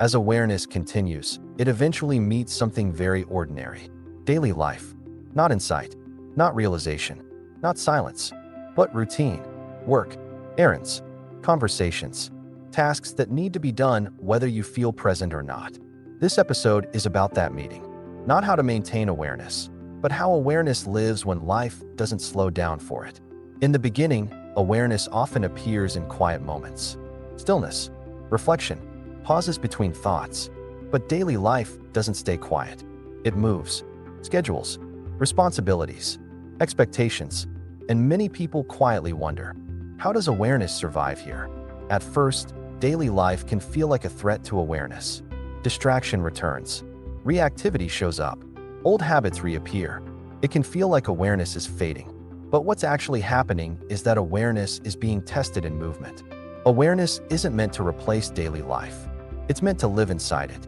As awareness continues, it eventually meets something very ordinary. Daily life. Not insight, not realization, not silence, but routine. Work, errands, conversations, tasks that need to be done whether you feel present or not. This episode is about that meeting. Not how to maintain awareness, but how awareness lives when life doesn't slow down for it. In the beginning, awareness often appears in quiet moments. Stillness, reflection, pauses between thoughts. But daily life doesn't stay quiet. It moves. Schedules, responsibilities, expectations, and many people quietly wonder, how does awareness survive here? At first, daily life can feel like a threat to awareness. Distraction returns. Reactivity shows up. Old habits reappear. It can feel like awareness is fading. But what's actually happening is that awareness is being tested in movement. Awareness isn't meant to replace daily life. It's meant to live inside it.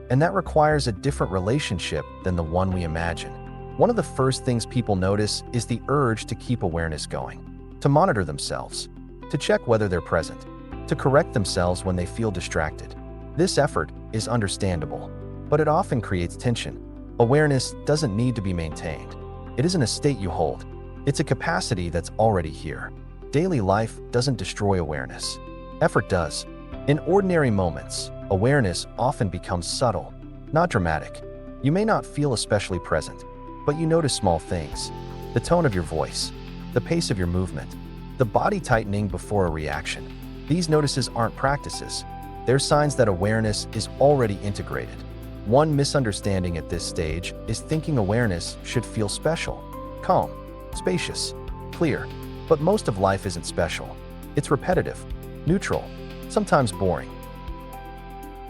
And that requires a different relationship than the one we imagine. One of the first things people notice is the urge to keep awareness going, to monitor themselves, to check whether they're present, to correct themselves when they feel distracted. This effort is understandable, but it often creates tension. Awareness doesn't need to be maintained. It isn't a state you hold. It's a capacity that's already here. Daily life doesn't destroy awareness. Effort does. In ordinary moments, awareness often becomes subtle, not dramatic. You may not feel especially present, but you notice small things. The tone of your voice, the pace of your movement, the body tightening before a reaction. These notices aren't practices. They're signs that awareness is already integrated. One misunderstanding at this stage is thinking awareness should feel special, calm, spacious, clear. But most of life isn't special. It's repetitive, neutral, sometimes boring.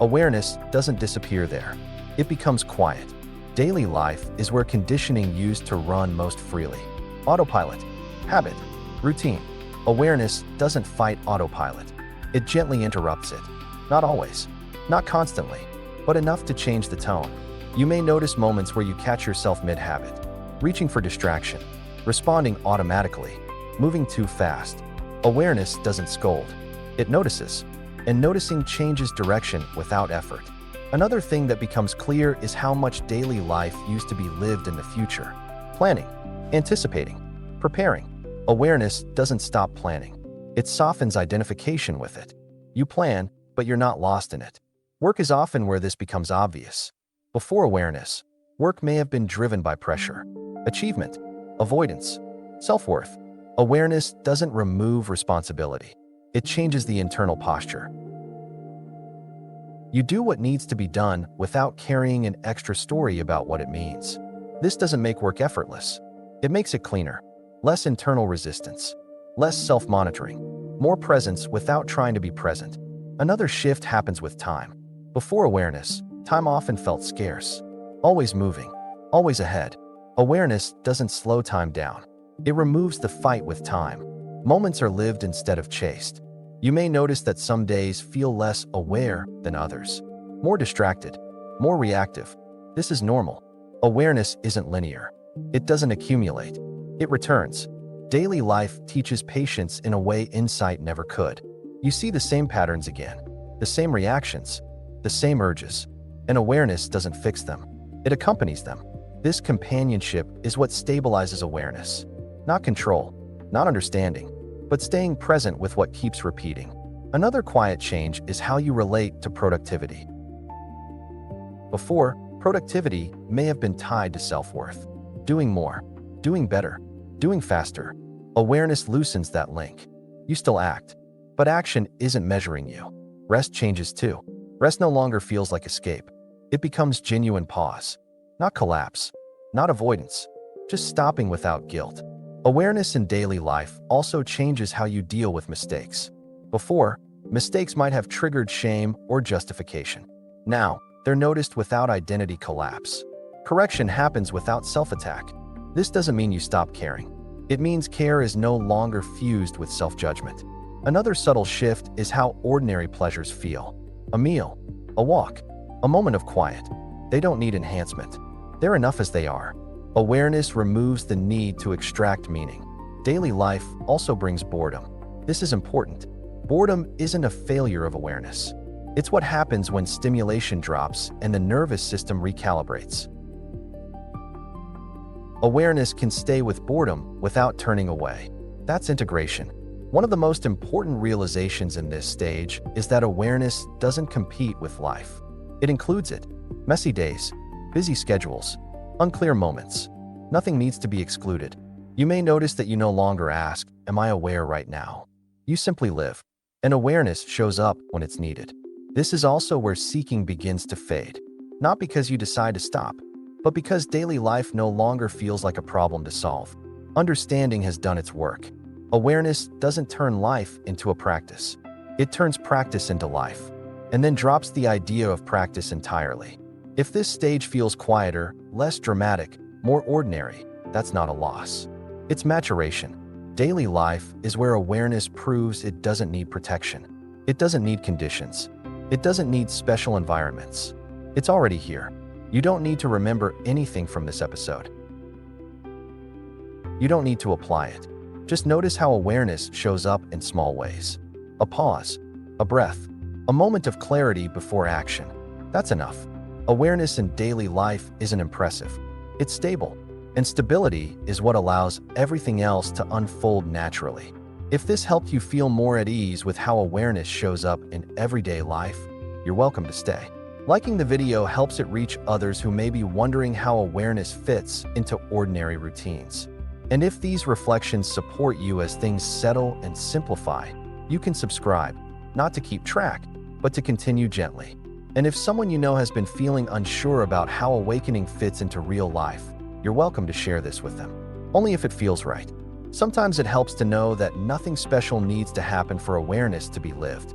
Awareness doesn't disappear there. It becomes quiet. Daily life is where conditioning used to run most freely. Autopilot, habit, routine. Awareness doesn't fight autopilot. It gently interrupts it. Not always, not constantly, but enough to change the tone. You may notice moments where you catch yourself mid-habit, reaching for distraction, responding automatically, moving too fast. Awareness doesn't scold. It notices, and noticing changes direction without effort. Another thing that becomes clear is how much daily life used to be lived in the future. Planning, anticipating, preparing. Awareness doesn't stop planning. It softens identification with it. You plan, but you're not lost in it. Work is often where this becomes obvious. Before awareness, work may have been driven by pressure, achievement, avoidance, self-worth. Awareness doesn't remove responsibility. It changes the internal posture. You do what needs to be done without carrying an extra story about what it means. This doesn't make work effortless. It makes it cleaner. Less internal resistance. Less self-monitoring. More presence without trying to be present. Another shift happens with time. Before awareness, time often felt scarce. Always moving. Always ahead. Awareness doesn't slow time down. It removes the fight with time. Moments are lived instead of chased. You may notice that some days feel less aware than others. More distracted, more reactive. This is normal. Awareness isn't linear. It doesn't accumulate. It returns. Daily life teaches patience in a way insight never could. You see the same patterns again, the same reactions, the same urges, and awareness doesn't fix them. It accompanies them. This companionship is what stabilizes awareness. Not control, not understanding, but staying present with what keeps repeating. Another quiet change is how you relate to productivity. Before, productivity may have been tied to self-worth. Doing more, doing better, doing faster. Awareness loosens that link. You still act, but action isn't measuring you. Rest changes too. Rest no longer feels like escape. It becomes genuine pause. Not collapse, not avoidance, just stopping without guilt. Awareness in daily life also changes how you deal with mistakes. Before, mistakes might have triggered shame or justification. Now, they're noticed without identity collapse. Correction happens without self-attack. This doesn't mean you stop caring. It means care is no longer fused with self-judgment. Another subtle shift is how ordinary pleasures feel. A meal, a walk, a moment of quiet. They don't need enhancement. They're enough as they are. Awareness removes the need to extract meaning. Daily life also brings boredom. This is important. Boredom isn't a failure of awareness. It's what happens when stimulation drops and the nervous system recalibrates. Awareness can stay with boredom without turning away. That's integration. One of the most important realizations in this stage is that awareness doesn't compete with life. It includes it. Messy days, busy schedules, unclear moments. Nothing needs to be excluded. You may notice that you no longer ask, "Am I aware right now?" You simply live, and awareness shows up when it's needed. This is also where seeking begins to fade. Not because you decide to stop, but because daily life no longer feels like a problem to solve. Understanding has done its work. Awareness doesn't turn life into a practice. It turns practice into life, and then drops the idea of practice entirely. If this stage feels quieter, less dramatic, more ordinary, that's not a loss. It's maturation. Daily life is where awareness proves it doesn't need protection. It doesn't need conditions. It doesn't need special environments. It's already here. You don't need to remember anything from this episode. You don't need to apply it. Just notice how awareness shows up in small ways. A pause, a breath, a moment of clarity before action. That's enough. Awareness in daily life isn't impressive. It's stable, and stability is what allows everything else to unfold naturally. If this helped you feel more at ease with how awareness shows up in everyday life, you're welcome to stay. Liking the video helps it reach others who may be wondering how awareness fits into ordinary routines. And if these reflections support you as things settle and simplify, you can subscribe, not to keep track, but to continue gently. And if someone you know has been feeling unsure about how awakening fits into real life, you're welcome to share this with them. Only if it feels right. Sometimes it helps to know that nothing special needs to happen for awareness to be lived.